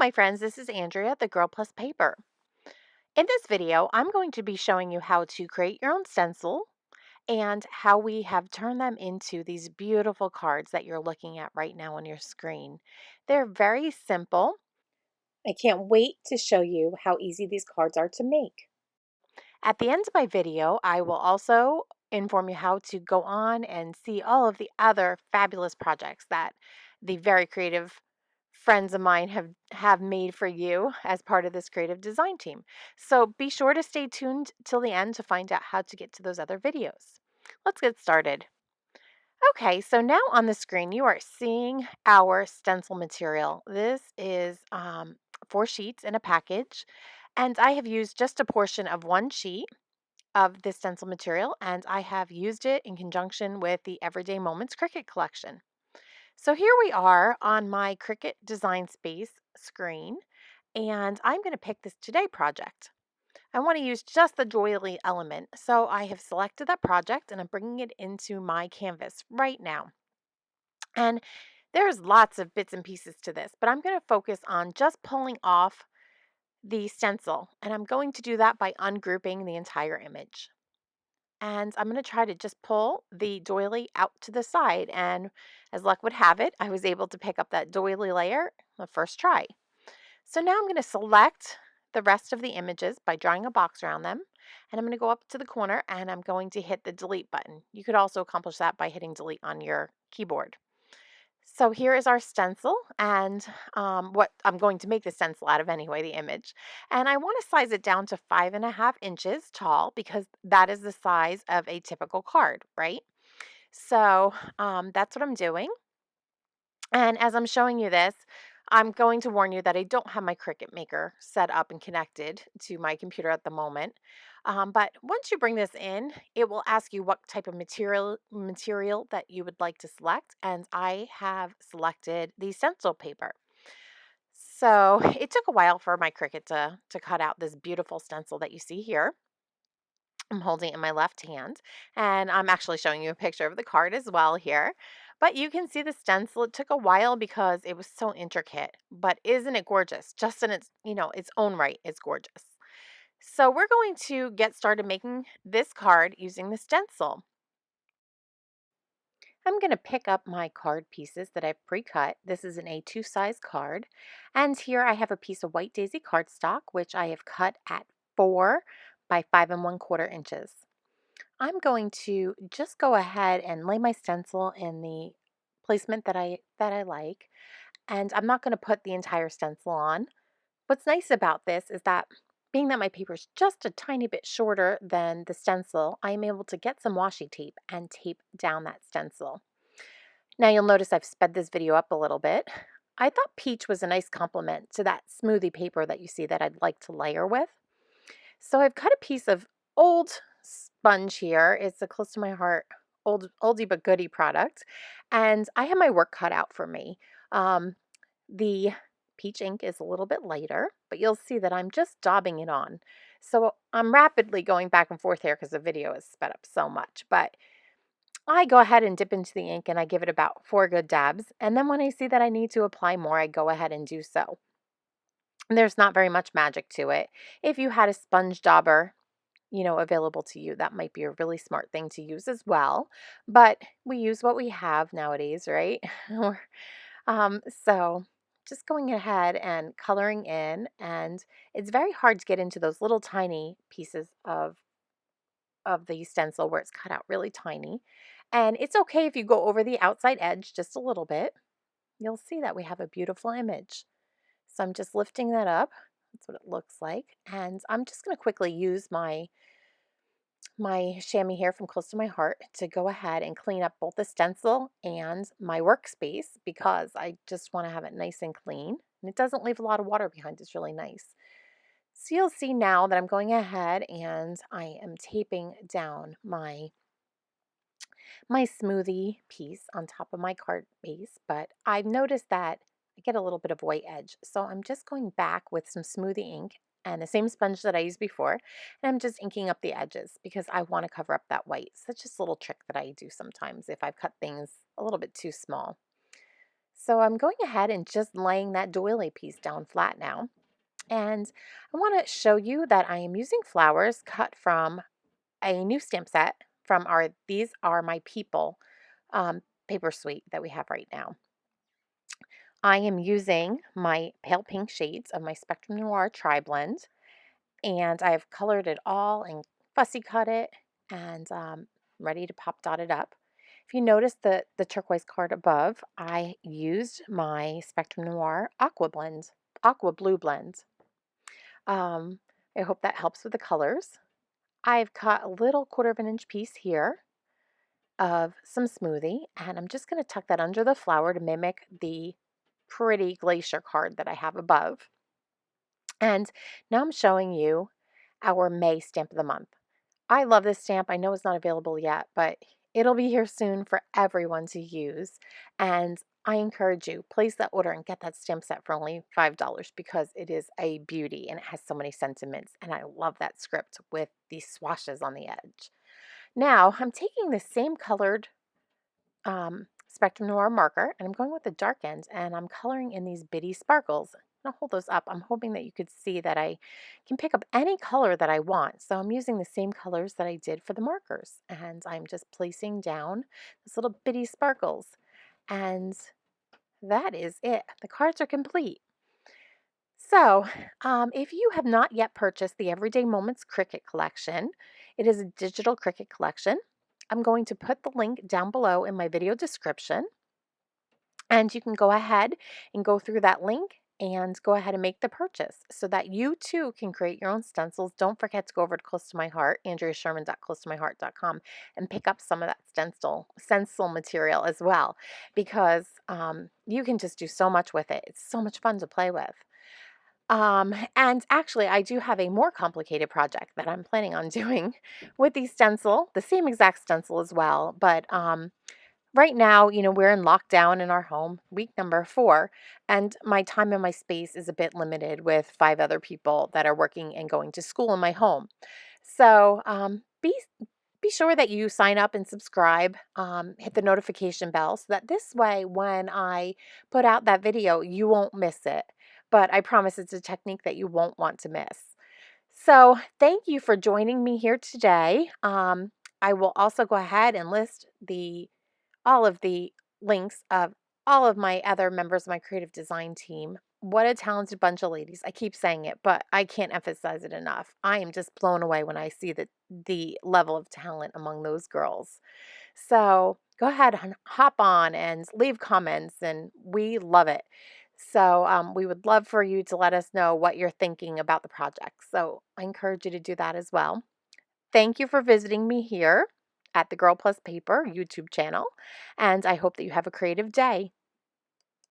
my friends, this is Andrea, the Girl Plus Paper. In this video, I'm going to be showing you how to create your own stencil and how we have turned them into these beautiful cards that you're looking at right now on your screen. They're very simple. I can't wait to show you how easy these cards are to make. At the end of my video, I will also inform you how to go on and see all of the other fabulous projects that the very creative friends of mine have made for you as part of this creative design team. So be sure to stay tuned till the end to find out how to get to those other videos. Let's get started. Okay, so now on the screen you are seeing our stencil material. This is 4 sheets in a package, and I have used just a portion of one sheet of this stencil material, and I have used it in conjunction with the Everyday Moments Cricut collection. So here we are on my Cricut Design Space screen, and I'm going to pick this Today project. I want to use just the doily element, so I have selected that project and I'm bringing it into my canvas right now. And there's lots of bits and pieces to this, but I'm going to focus on just pulling off the stencil, and I'm going to do that by ungrouping the entire image. And I'm going to try to just pull the doily out to the side. And as luck would have it, I was able to pick up that doily layer the first try. So now I'm going to select the rest of the images by drawing a box around them. And I'm going to go up to the corner and I'm going to hit the delete button. You could also accomplish that by hitting delete on your keyboard. So here is our stencil and what I'm going to make the stencil out of anyway, the image. And I want to size it down to 5.5 inches tall because that is the size of a typical card, right? So that's what I'm doing. And as I'm showing you this, I'm going to warn you that I don't have my Cricut Maker set up and connected to my computer at the moment. But once you bring this in, it will ask you what type of material that you would like to select, and I have selected the stencil paper. So it took a while for my Cricut to cut out this beautiful stencil that you see here. I'm holding it in my left hand, and I'm actually showing you a picture of the card as well here. But you can see the stencil. It took a while because it was so intricate, but isn't it gorgeous? Just in its own right, it's gorgeous. So we're going to get started making this card using the stencil. I'm going to pick up my card pieces that I've pre-cut. This is an A2 size card. And here I have a piece of white daisy cardstock, which I have cut at 4 by 5 1/4 inches. I'm going to just go ahead and lay my stencil in the placement that I like, and I'm not going to put the entire stencil on. What's nice about this is that being that my paper is just a tiny bit shorter than the stencil, I'm able to get some washi tape and tape down that stencil. Now you'll notice I've sped this video up a little bit. I thought peach was a nice complement to that smoothie paper that you see that I'd like to layer with. So I've cut a piece of old sponge here. It's a close to my heart, oldie but goodie product. And I have my work cut out for me. The peach ink is a little bit lighter, but you'll see that I'm just daubing it on. So I'm rapidly going back and forth here because the video is sped up so much. But I go ahead and dip into the ink and I give it about 4 good dabs. And then when I see that I need to apply more, I go ahead and do so. There's not very much magic to it. If you had a sponge dauber, available to you, that might be a really smart thing to use as well. But we use what we have nowadays, right? So just going ahead and coloring in, and it's very hard to get into those little tiny pieces of the stencil where it's cut out really tiny. And it's okay if you go over the outside edge just a little bit. You'll see that we have a beautiful image. So I'm just lifting that up. That's what it looks like. And I'm just going to quickly use my chamois here from Close to My Heart to go ahead and clean up both the stencil and my workspace because I just want to have it nice and clean. And it doesn't leave a lot of water behind. It's really nice. So you'll see now that I'm going ahead and I am taping down my smoothie piece on top of my card base, but I've noticed that I get a little bit of white edge. So I'm just going back with some smoothie ink and the same sponge that I used before, and I'm just inking up the edges because I want to cover up that white. So that's just a little trick that I do sometimes if I've cut things a little bit too small. So I'm going ahead and just laying that doily piece down flat now. And I want to show you that I am using flowers cut from a new stamp set from these are my people paper suite that we have right now. I am using my pale pink shades of my Spectrum Noir Tri-Blend, and I've colored it all and fussy cut it and ready to pop dot it up. If you notice the turquoise card above, I used my Spectrum Noir Aqua Blue blend. Um, I hope that helps with the colors. I've cut a little 1/4 of an inch piece here of some smoothie, and I'm just going to tuck that under the flower to mimic the pretty glacier card that I have above. And now I'm showing you our May stamp of the month. I love this stamp. I know it's not available yet, but it'll be here soon for everyone to use. And I encourage you, place that order and get that stamp set for only $5 because it is a beauty and it has so many sentiments. And I love that script with these swashes on the edge. Now I'm taking the same colored Spectrum Noir marker, and I'm going with the dark end, and I'm coloring in these bitty sparkles. I'll hold those up. I'm hoping that you could see that I can pick up any color that I want. So I'm using the same colors that I did for the markers, and I'm just placing down these little bitty sparkles. And that is it. The cards are complete. So, if you have not yet purchased the Everyday Moments Cricut collection, it is a digital Cricut collection. I'm going to put the link down below in my video description, and you can go ahead and go through that link and go ahead and make the purchase so that you too can create your own stencils. Don't forget to go over to Close to My Heart, andreasherman.closetomyheart.com, and pick up some of that stencil material as well, because you can just do so much with it. It's so much fun to play with. And actually, I do have a more complicated project that I'm planning on doing with the same exact stencil as well. But right now, we're in lockdown in our home, week number 4, and my time and my space is a bit limited with 5 other people that are working and going to school in my home. So be sure that you sign up and subscribe, hit the notification bell so that this way, when I put out that video, you won't miss it. But I promise it's a technique that you won't want to miss. So thank you for joining me here today. I will also go ahead and list all of the links of all of my other members of my creative design team. What a talented bunch of ladies. I keep saying it, but I can't emphasize it enough. I am just blown away when I see the level of talent among those girls. So go ahead and hop on and leave comments, and we love it. So we would love for you to let us know what you're thinking about the project. So I encourage you to do that as well. Thank you for visiting me here at the Girl Plus Paper YouTube channel, and I hope that you have a creative day.